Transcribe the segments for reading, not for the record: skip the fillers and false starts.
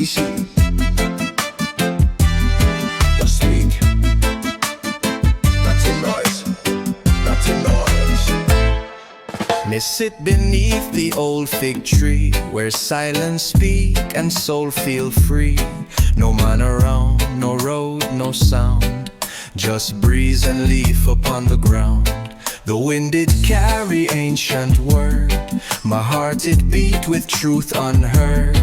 Ici. Just speak. Nothing noise. Nothing noise. Me sit beneath the old fig tree, where silence speak and soul feel free. No man around, no road, no sound, just breeze and leaf upon the ground. The wind did carry ancient word, my heart it beat with truth unheard.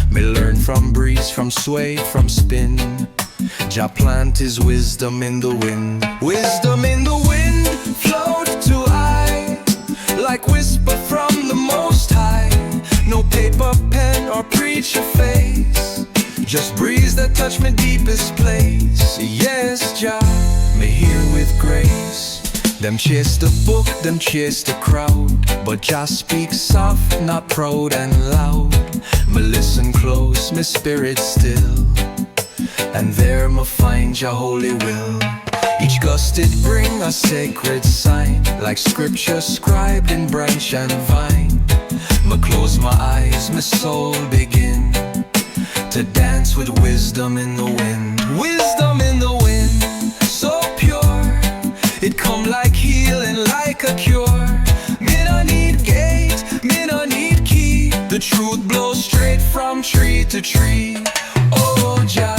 Me learn from breeze, from sway, from spin. Jah plant his wisdom in the wind. Wisdom in the wind float to I, like whisper from the Most High. No paper, pen, or preacher face, just breeze that touch my deepest place. Yes, Jah, me hear with grace. Them chase the book, them chase the crowd, but Jah speak soft, not proud and loud. Me listen close, me spirit still, and there me find Jah holy will. Each gust it bring a sacred sign, like scripture scribed in branch and vine. Me close my eyes, my soul begin to dance with wisdom in the wind. Wisdom in the wind, so pure, it come like healing, like a cure. Me no need gate, me no need key, the truth blows straight from tree to tree. Oh Jah,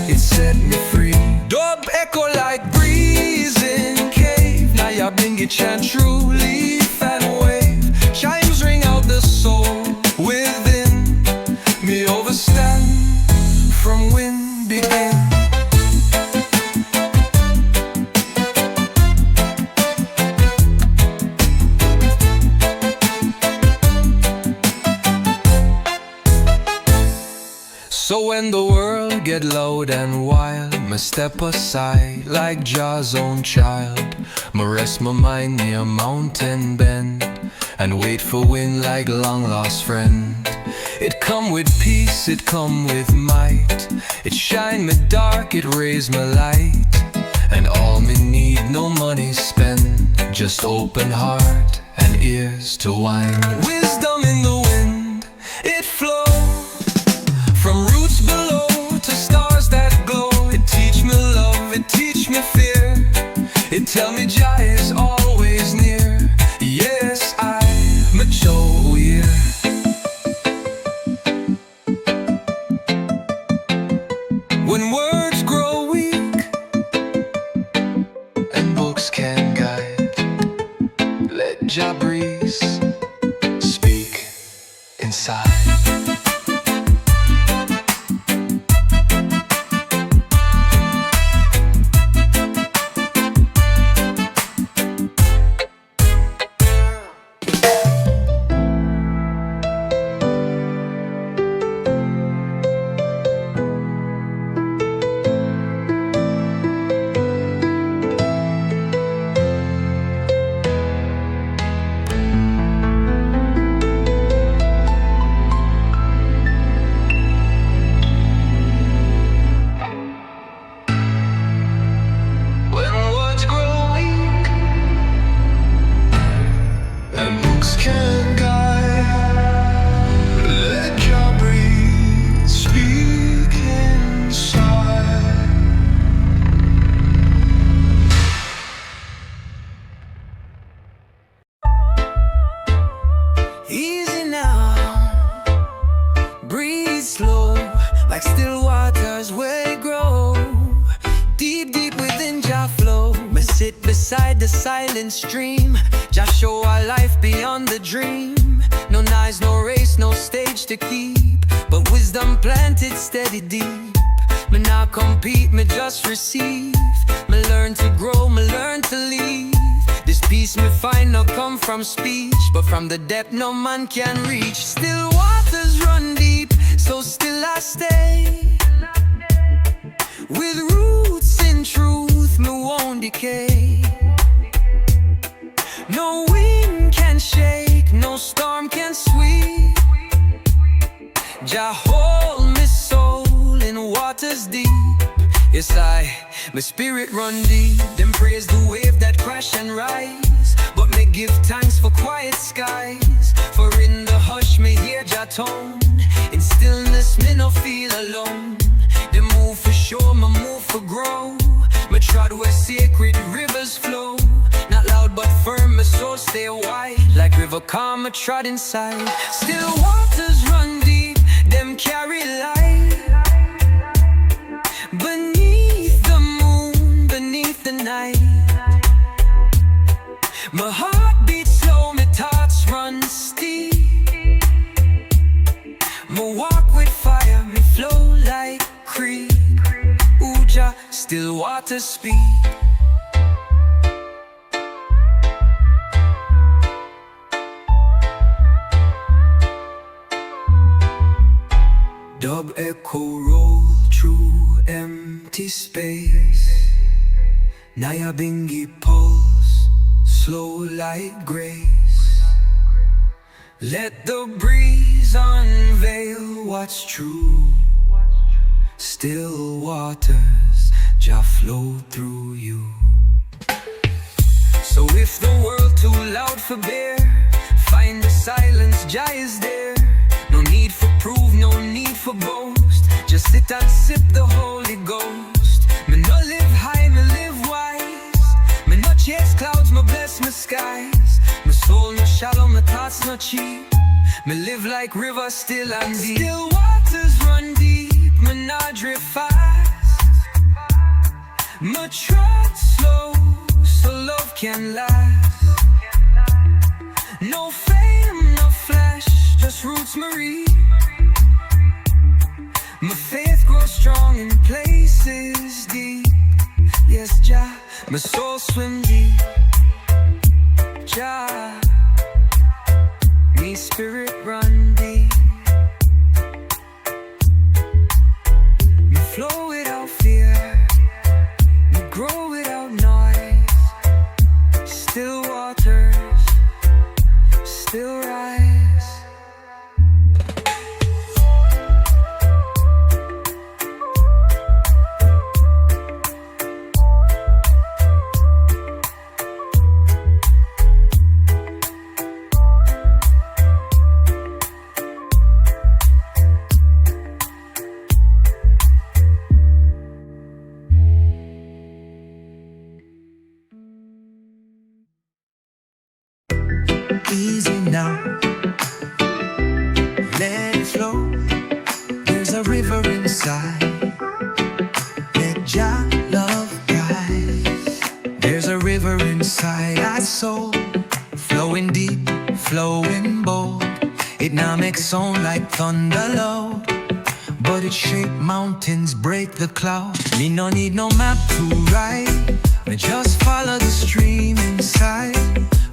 it set me free. Dub echo like breeze in cave. Nyabinghi chant true leaf and wave. Chimes ring out the soul within. Me overstand from wind begin. So when the world get loud and wild, me step aside like Jah's own child. Me rest my mind near mountain bend, and wait for wind like long lost friend. It come with peace, it come with might. It shine me dark, it raise me light. And all me need, no money spend, just open heart and ears to wine. Wisdom in the wind, it flows from roots below to stars that glow. It teach me love, it teach me fear. It tell me Jah is always near. Yes, I'm a Joe, yeah. When words grow weak and books can guide, let Jah breeze speak inside. Like still waters where they grow, deep, deep within Jah flow. Me sit beside the silent stream, Jah show our life beyond the dream. No noise, no race, no stage to keep, but wisdom planted steady deep. Me not compete, me just receive. Me learn to grow, me learn to leave. This peace me find not come from speech, but from the depth no man can reach. Still waters run deep, so still I stay. With roots in truth, me won't decay. No wind can shake, no storm can sweep. Jah hold me soul in waters deep. Yes, my spirit run deep. Them praise the wave that crash and rise, but me give thanks for quiet skies. For in the hush me hear Jah tone, in stillness promise me no feel alone. The move for sure, my move for grow. Me trod where sacred rivers flow. Not loud but firm, my soul stay wide. Like river calm, I trod inside. Still waters run deep, them carry light. Beneath the moon, beneath the night. My heart beats slow, my thoughts run steep. Me walk with fire, me flow like creek. Uja, still water speak. Dub echo roll through empty space. Nyabinghi pulse, slow like grace. Let the breeze unveil what's true. Still waters, Jah flow through you. So if the world too loud for bear, find the silence, Jah is there. No need for proof, no need for boast. Just sit and sip the Holy Ghost. Me no live high, me live wise. Me no chase clouds, me bless my skies. My soul no shallow, my thoughts no cheap. Me live like river still and deep. Still waters run deep, me not drift fast. Me trot slow, so love can last. No fame, no flash, just roots Marie. My faith grows strong in places deep. Yes, Jah, my soul swim deep. Jah, me spirit run deep. Me flow without fear, me grow without noise. Still waters, still rise. Easy now, let it flow. There's a river inside, let Jah love guide. There's a river inside our soul, flowing deep, flowing bold. It now makes sound like thunder loud, but it shape mountains, break the cloud. Me no need no map to ride, me just follow the stream inside.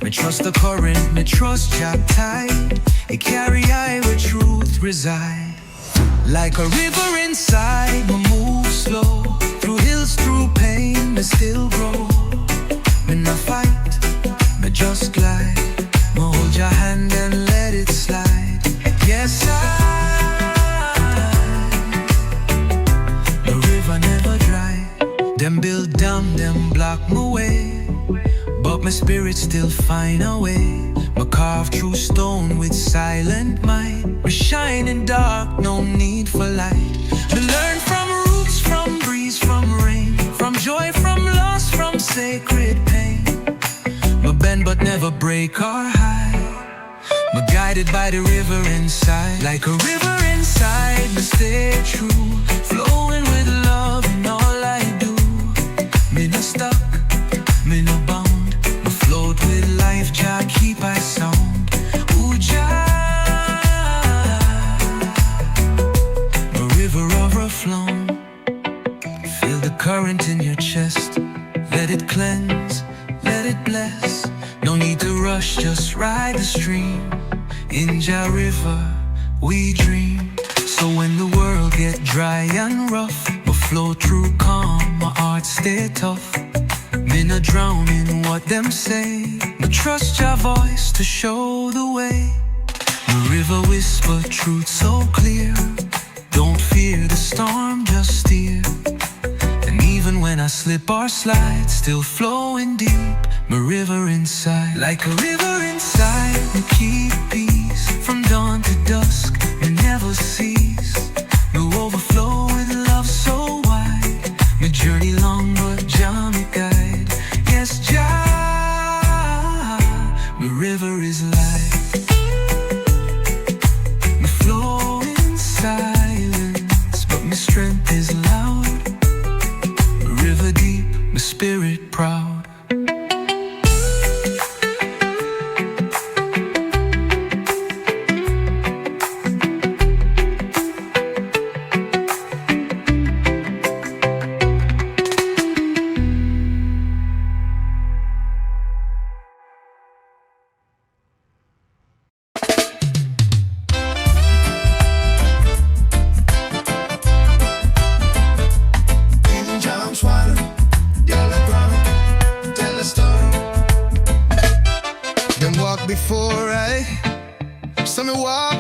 Me trust the current, me trust Jah tide. It carry I where truth reside. Like a river inside, me move slow. Through hills, through pain, me still grow. Me not fight, me just glide. Me hold your hand and let it slide. Yes, the river never dry. Them build dam, them block my way, but my spirit still find a way. Me carve through stone with silent mind. Me shine in dark, no need for light. Me learn from roots, from breeze, from rain, from joy, from loss, from sacred pain. Me bend but never break or hide. Me guided by the river inside. Like a river inside, me stay true, flowing with love in all I do. Me no stuck, me no bound, me float with life, Jah keep I sound. Ooh, Jah, a river overflown. Feel the current in your chest, let it cleanse, let it bless. No need to rush, just ride the stream. In Jah river we dream. So when the world get dry and rough, we flow through calm, my heart stay tough. Me no drown in what them say, but trust your voice to show the way. The river whisper truth so clear. Don't fear the storm, just steer. And even when I slip or slide, still flowing deep, my river inside. Like a river inside, we keep peace. From dawn to dusk, we never cease.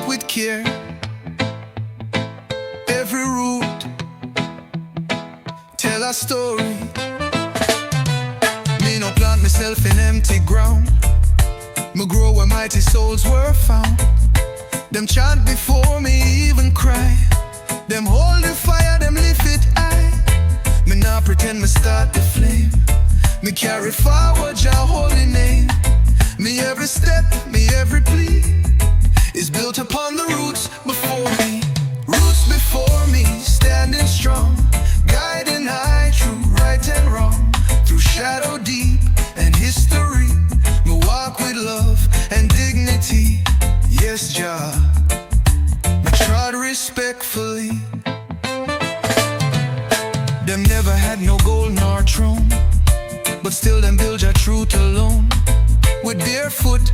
with care. Every root tell a story. Me no plant myself in empty ground. Me grow where mighty souls were found. Them chant before me even cry. Them hold the fire, them lift it high. Me not pretend me start the flame. Me carry forward your holy name. Me every step, me every plea is built upon the roots before me. Roots before me, standing strong, guiding high through right and wrong. Through shadow deep and history, me walk with love and dignity. Yes, Jah, me trod respectfully. Them never had no gold nor throne, but still them build your truth alone. With bare foot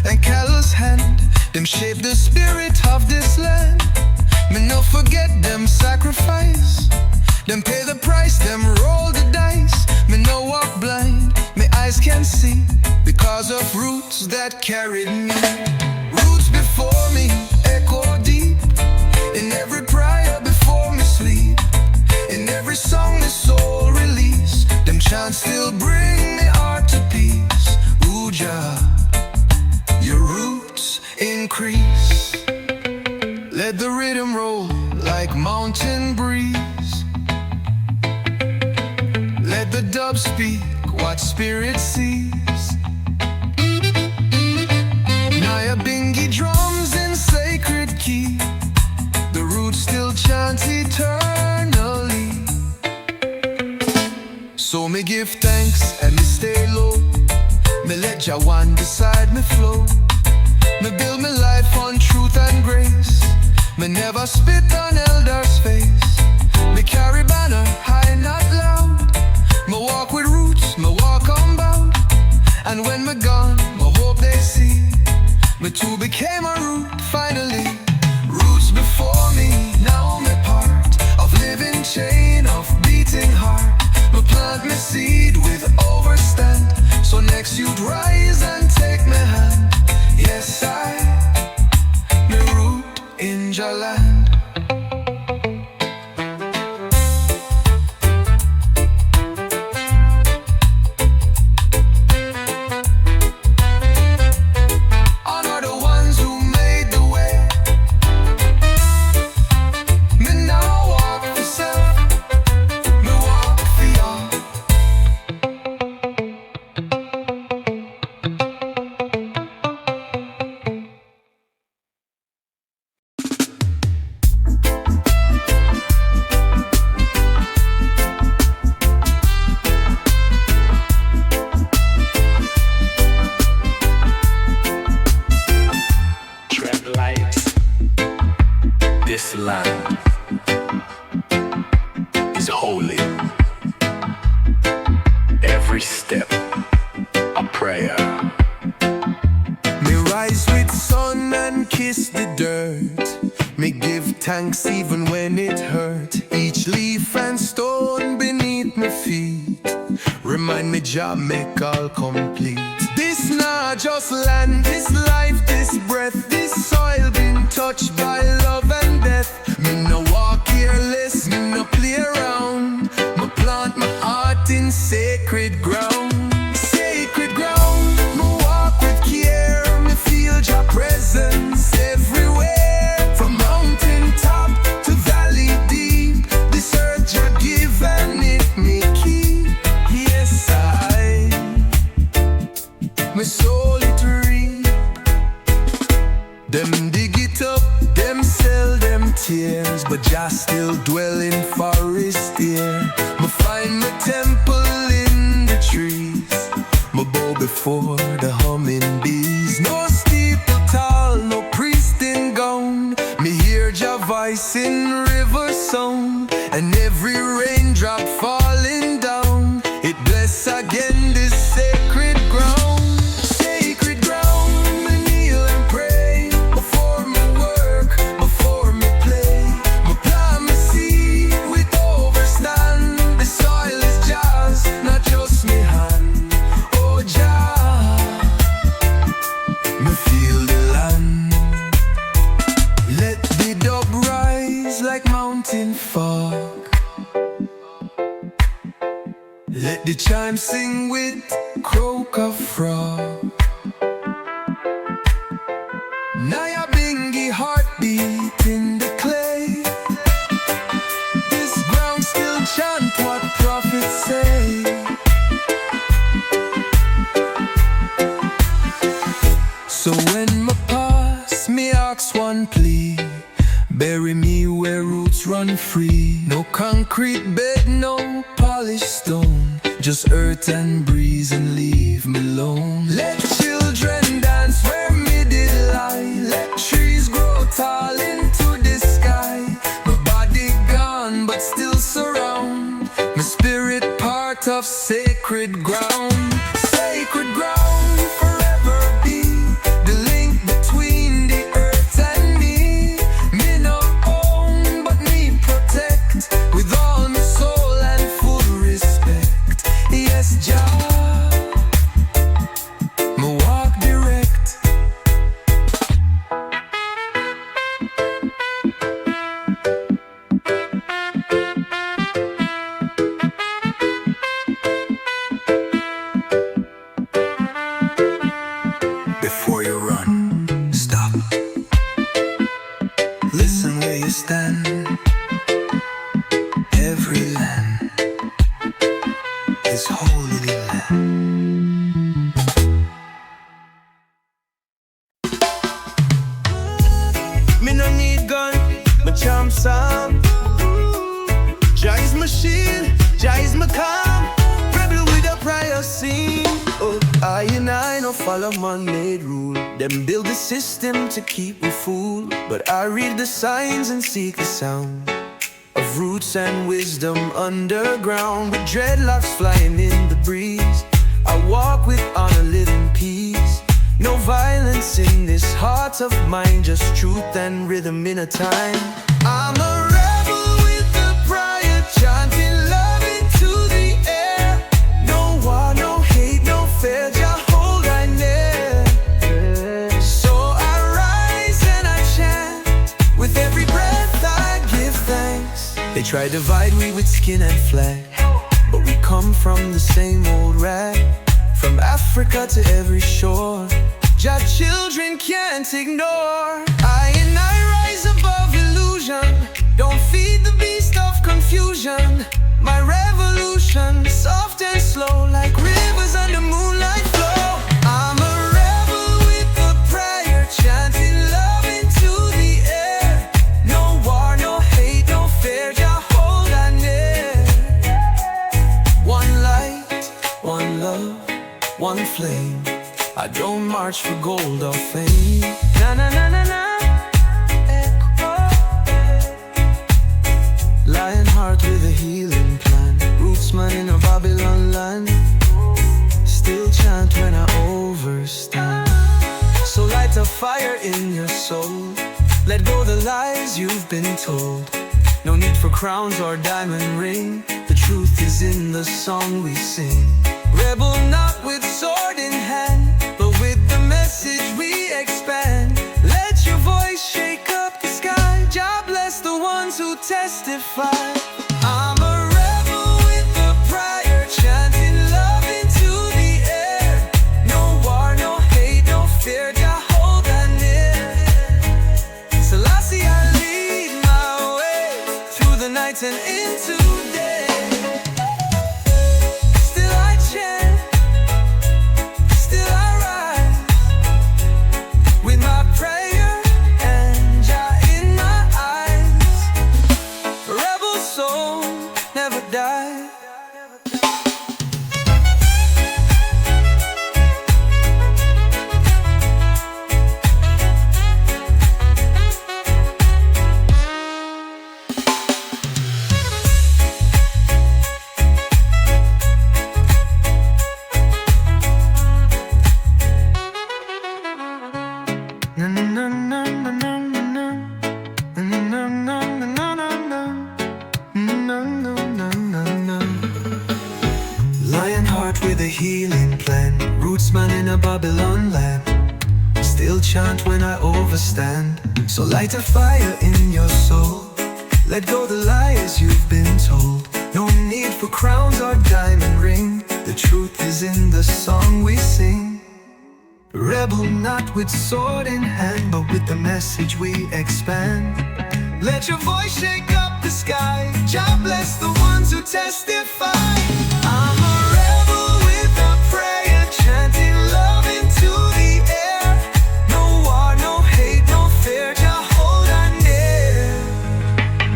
and callous hand, them shape the spirit of this land. Me no forget them sacrifice. Them pay the price, them roll the dice. Me no walk blind, me eyes can see, because of roots that carried me. Roots before me, echo deep, in every prayer before me sleep. In every song the soul release, them chants still bring me heart to peace. Ooh, Jah, your roots increase. Let the rhythm roll like mountain breeze. Let the dub speak what spirit sees. Nyabinghi drums in sacred key. The roots still chant eternally. So me give thanks and me stay low. Me let Jawan decide me flow. Me build me life on truth and grace. Me never spit on elders' face. Me carry banner high, not loud. Me walk with roots, me walk unbound. And when me gone, me hope they see me too became a root finally. Roots before me, now me part of living chain of beating heart. Me plant me seed with overstand, so next you'd rise and take me hand. Yes, I me root in your land. Honor the ones who made the way. Me now walk for self, me walk for y'all. Tread light. This land is holy. Every step a prayer. Me rise with sun and kiss the dirt. Me give thanks even when it hurt. Each leaf and stone beneath my feet remind me Jah make all complete. This not just land, this life, this breath, this soil been touched by love and death. Me no walk careless, me no play around. Me plant my heart in sacred ground. Sacred ground, me walk with care. Me feel your presence everywhere. From mountain top to valley deep, this earth you give and it me keep. Yes, me soul it read. Them dig it up, them sell them tears, but Jah still dwell in forest here. Me find my temple in the trees. Me bow before the humming bees. No steeple tall, no priest in gown. Me hear Jah voice in river sound, and every raindrop falling down, it bless again this sacred ground. Sacred ground, me kneel and pray before me work, before me play. Me plant me seed with overstand. The soil is Jah's, not just me hand. Oh Jah, me feel the land. like mountain fog. Let the chime sing with croak of frog. Nyabinghi heartbeat in the clay. This ground still chant what prophets say. So when my pass, me ask one plea: bury me where roots run free. No concrete bed, no polished stone, just earth and breeze, and leave me alone. Let children dance where me did lie. Let trees grow tall into the sky. My body gone but still surround. My spirit part of sacred ground. Sacred ground forever be the link between the earth and me. Me no own but me protect with all my soul and full respect. Yes, Jah, me walk direct. Before you run, Stop. Listen where you stand. Every land is holy land. Me no need gun, my charm song. Jah is my shield, Jah is my calm. Rebel with a prior scene. Oh, I and I no follow man-made rule. Them build the system to keep me fooled. But I read the signs and seek the sound of roots and wisdom underground. With dreadlocks flying in the breeze, I walk with honor, live in peace. No violence in this heart of mine, just truth and rhythm in a time. I'm a rebel with the prior, chanting love into the air. No war, no hate, no fear, Jah hold I near. So I rise and I chant, with every breath I give thanks. They try to divide me with skin and flag, but we come from the same old rag. From Africa to every shore, Jah children can't ignore. I and I rise above illusion. Don't feed the beast of confusion. My revolution, soft and slow, like rivers under moonlight flow. I'm a rebel with a prayer, chanting love into the air. No war, no hate, no fear, Jah hold I near. One light, one love, one flame. I don't march for gold or fame. Na na na na na. Lion heart with a healing plan. Rootsman in a Babylon land. Still chant when I overstand. So light a fire in your soul. Let go the lies you've been told. No need for crowns or diamond ring. The truth is in the song we sing. Rebel not with sword in hand, but with the message we expand. Let your voice shake up the sky. Jah bless the ones who testify. I'm a rebel with a prayer, chanting love into the air. No war, no hate, no fear, Jah hold I near. Selassie, I lead my way through the night and into day. With a healing plan, Rootsman in a Babylon land. Still chant when I overstand. So light a fire in your soul. Let go the lies you've been told. No need for crowns or diamond ring. The truth is in the song we sing. Rebel not with sword in hand, but with the message we expand. Let your voice shake up the sky. Jah bless the ones who testify. I'm a rebel with a prayer, chanting love into the air. No war, no hate, no fear, Jah hold our near.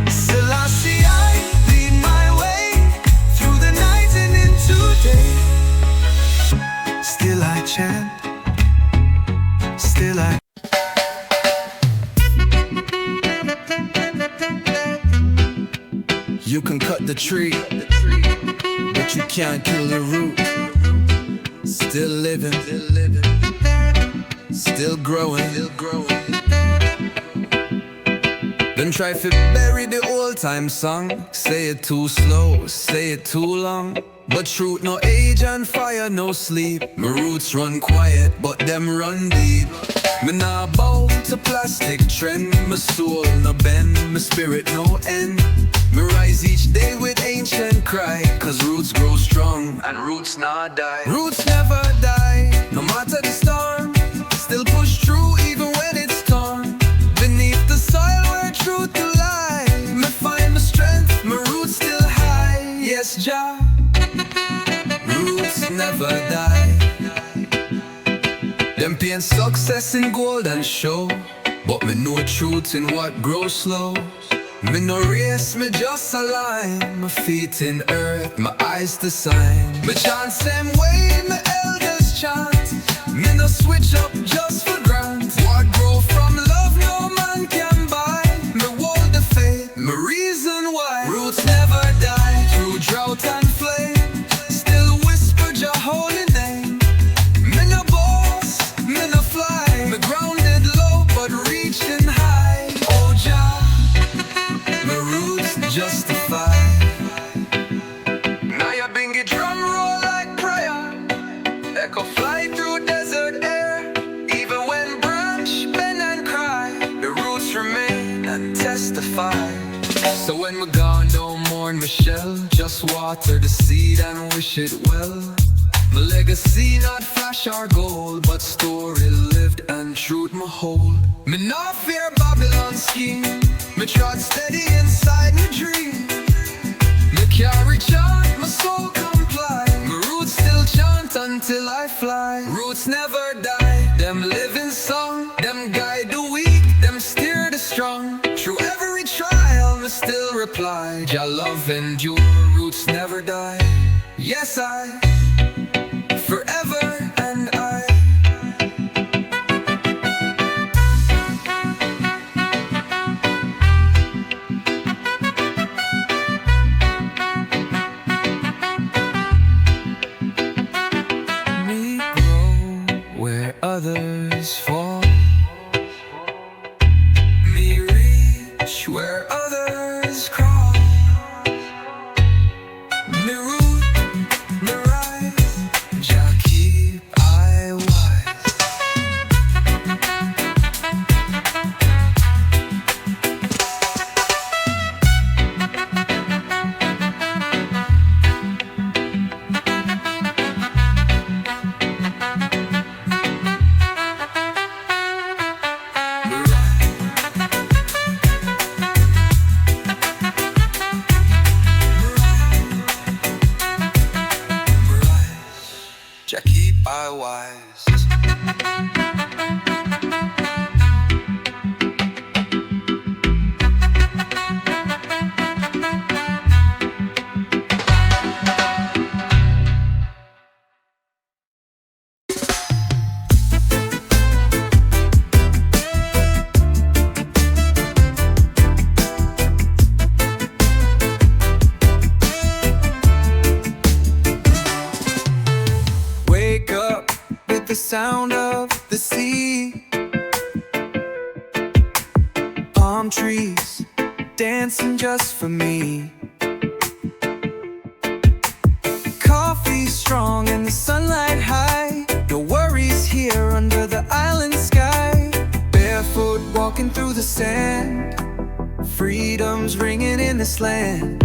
Selassie, I lead my way through the night and into day. Still I chant, still I. You can cut the tree, but you can't kill the root. Still living, still growing. Don't try to bury the old time song. Say it too slow, say it too long. But truth, no age and fire, no sleep. My roots run quiet, but them run deep. Me nah bow to plastic trend. My soul no bend, my spirit no end. Me rise each day with ancient cry, cause roots grow strong and roots not die. Roots never die, no matter the storm. Still push through even when it's torn. Beneath the soil where truth to lie. Me find my strength, my roots still high. Yes, Jah, roots never die. Them paint success in gold and show, but me know truth in what grows slow. Me no race, me just align. My feet in earth, my eyes the sign. Me chant same way my elders chant. Me no switch up just for grant. What grow from love no man can buy. Me hold the faith, my reason why. Roots never die through drought and flame. Still whisper Jah holy name. Me no boss, me no fly. Me grounded low but reaching high. Oh Jah, my roots justify. Nyabinghi drum roll like prayer. Echo fly through desert air. Even when branch bend and cry, the roots remain and testify. So when we're gone, don't mourn my shell. Just water the seed and wish it well. My legacy not flash or gold, but story lived and truth my hold. Me not fear Babylon's scheme. Me trod steady inside my dream. Me carry chant, my soul comply. My roots still chant until I fly. Roots never die, them living song. Them guide the weak, them steer the strong. Through every trial, me still reply. Jah love endure, roots never die. Yes, I, forever and I. Me grow where others fall. Me reach where others crawl. Me root, me rise, Jah keep I wise. Jah keep I wise. Wake up with the sound of the sea. Palm trees dancing just for me. Coffee strong and the sunlight high. No worries here under the island sky. Barefoot walking through the sand. Freedom's ringing in this land.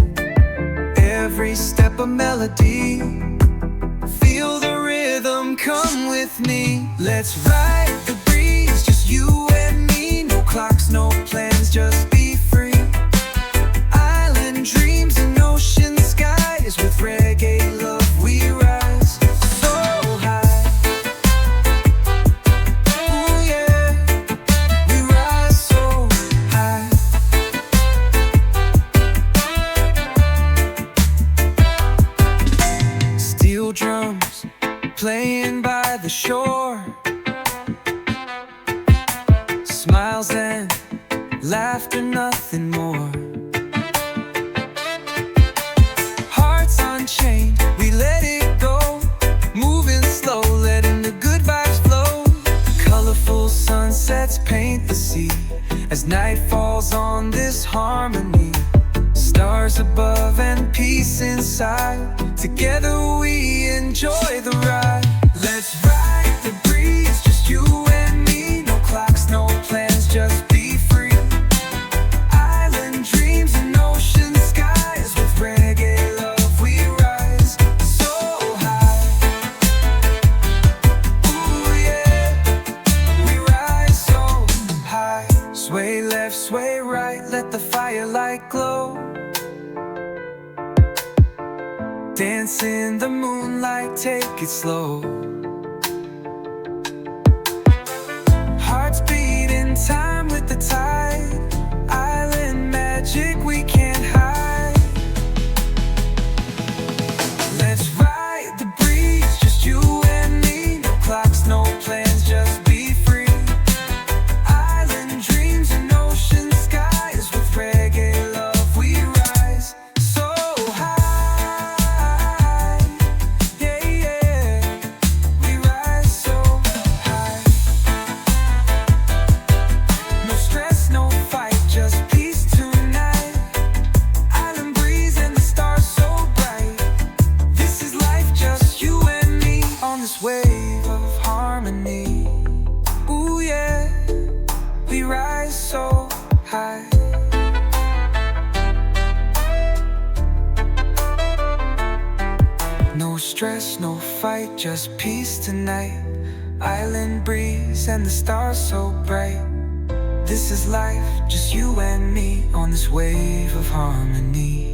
Every step a melody. Feel the rhythm, come with me. Let's ride the breeze, just you and me. No clocks, no plans, just be free. Island dreams and ocean skies. With reggae love we rise so high. Ooh yeah, we rise so high. Steel drums playing by the shore. Smiles and laughter, nothing more. Hearts unchained, we let it go. Moving slow, letting the good vibes flow. Colorful sunsets paint the sea as night falls on this harmony. Stars above and peace inside. Together we enjoy the ride. Let's ride the breeze, just you and me. No clocks, no plans, just be free. Island dreams and ocean skies. With reggae love we rise so high. Ooh yeah, we rise so high. Sway left, sway right, let the firelight glow. Dance in the moonlight, take it slow. Hearts beat in time with the tide. Island magic we can't hide. Let's ride the breeze, just you and me. No clocks, no plans, just be free. Island dreams and ocean skies. With reggae love we rise so high. Wave of harmony. Ooh yeah, we rise so high. No stress, no fight, just peace tonight. Island breeze and the stars so bright. This is life, just you and me on this wave of harmony.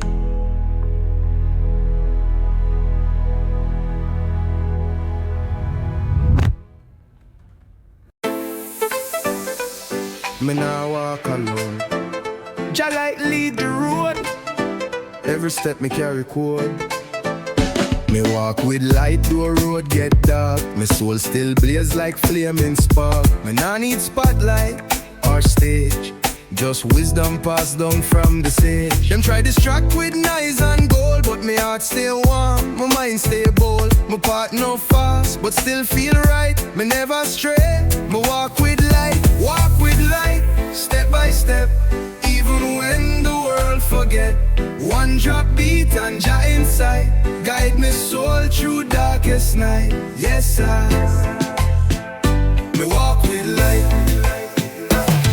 Me nah walk alone. Jah like lead the road. Every step me carry code. Me walk with light, though road get dark. Me soul still blaze like flaming spark. Me nah need spotlight or stage, just wisdom passed down from the sage. Them try distract with noise and gold, but me heart stay warm, my mind stay bold. My part no fast, but still feel right. Me never stray, me walk with light. Walk with light, step by step. Even when the world forget. One drop beat and Jah inside. Guide me soul through darkest night. Yes I me walk with light.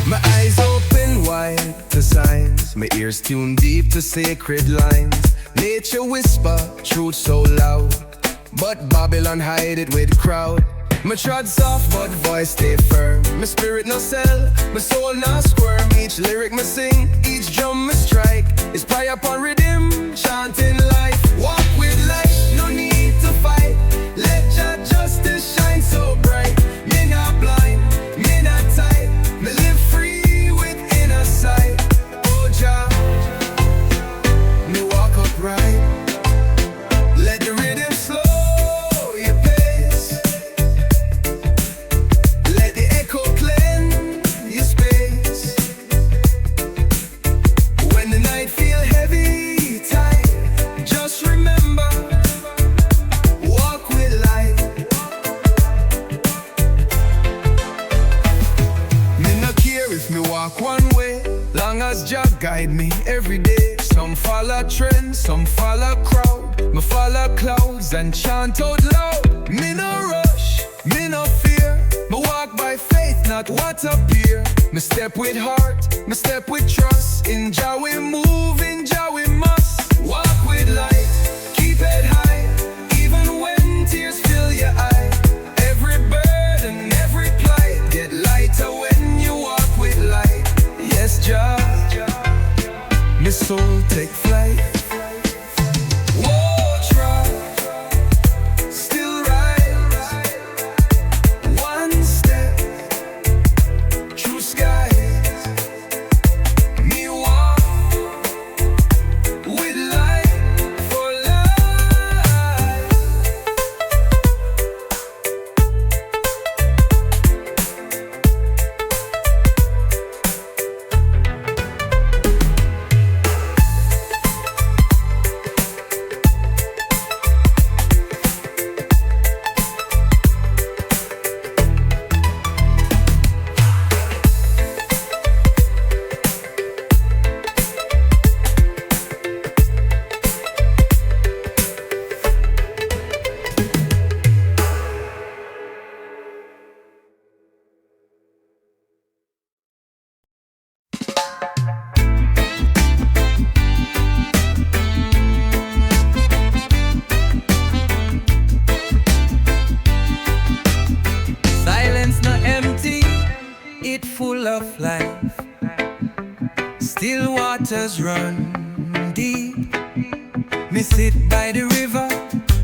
My eyes open wide to signs. My ears tuned deep to sacred lines. Nature whisper, truth so loud, but Babylon hide it with crowd. My trod soft, but voice stay firm. My spirit no sell, my soul no squirm. Each lyric me sing, each drum me strike is prayer upon rhythm, chanting life. Walk with light, no need to fight. Let Jah justice shine so bright. Me not blind, me not tight. Me live free with inner sight. Oh Jah, me walk upright. Let the rhythm slow your pace. Let the echo cleanse your space. When the night feel heavy, tight, just remember, walk with light. Me no care if me walk one way, long as Jah guide me every day. Some follow trends, some follow crowd. Me follow clouds and chant out loud. Me no rush, me no fear. Me walk by faith, not what appear. Me step with heart, me step with trust. In Jah we move, in Jah we must walk with light, keep it high, even when tears fill your eye. Every burden, every plight get lighter when you walk with light. Yes, Jah, my soul take flight. Whoa, try, still rise, one step through skies. Me walk with light for life. Silence not empty, it full of life. Still waters run deep. Me sit by the river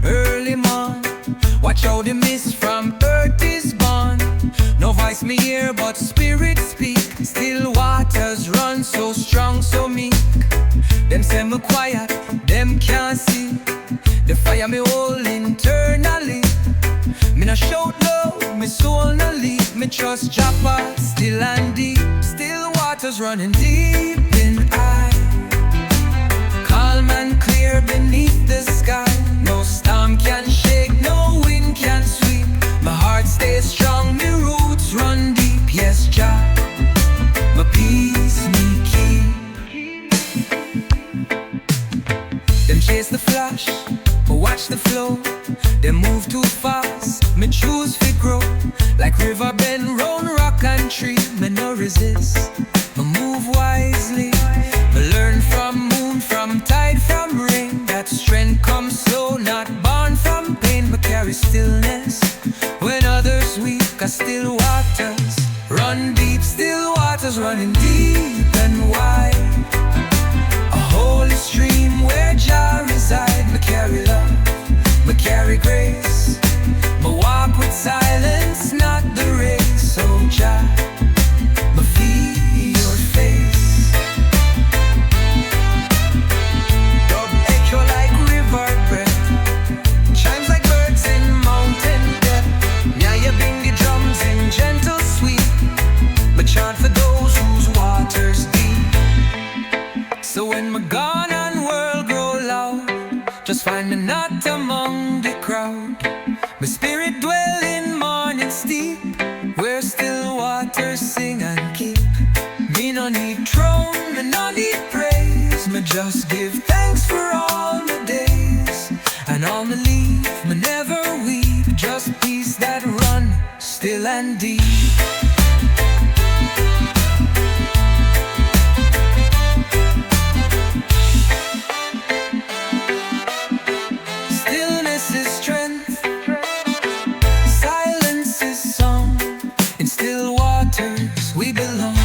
early morn, watch how the mist from earth is born. No voice me hear but spirit speak. Still waters run so strong, so meek. Them say me quiet, them can't see the fire me hold internally. Me no shout low, me soul no leak. Me trust Japa, still and deep. Still waters running deep in I. Calm and clear beneath the sky. No storm can shake, no wind can sweep. My heart stays strong, me roots run deep. Yes, Jah, my peace me keep. Them chase the flash, but watch the flow. They move too fast, me choose fi grow. Like river bend round rock and tree. Me no resist, me move wisely. Me learn from moon, from tide, from rain. That strength comes slow, not born from pain. But carry stillness when others weak. Cause still waters run deep, still waters running deep and wide. A holy stream where Jah reside. Me carry love, me carry grace. Me walk with silence, not the race. So Jah, me feel your face. Dub echo like river breath, chimes like birds in mountain depth. Nyabinghi drums in gentle sweep, but chant for those whose waters deep. So when my gone and world grow loud, just find me not among the crowd. My spirit dwell in morning steep, where still waters sing and keep. Me no need throne, me no need praise. Me just give thanks for all my days. And all me leave, me never weep. Just peace that run still and deep. Stillness is strength, silence is song. In still waters we belong.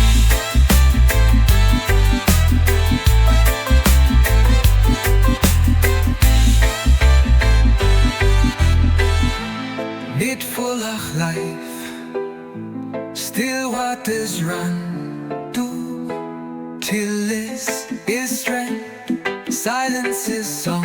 It full of life, still waters run to. Till this is strength, silence is song.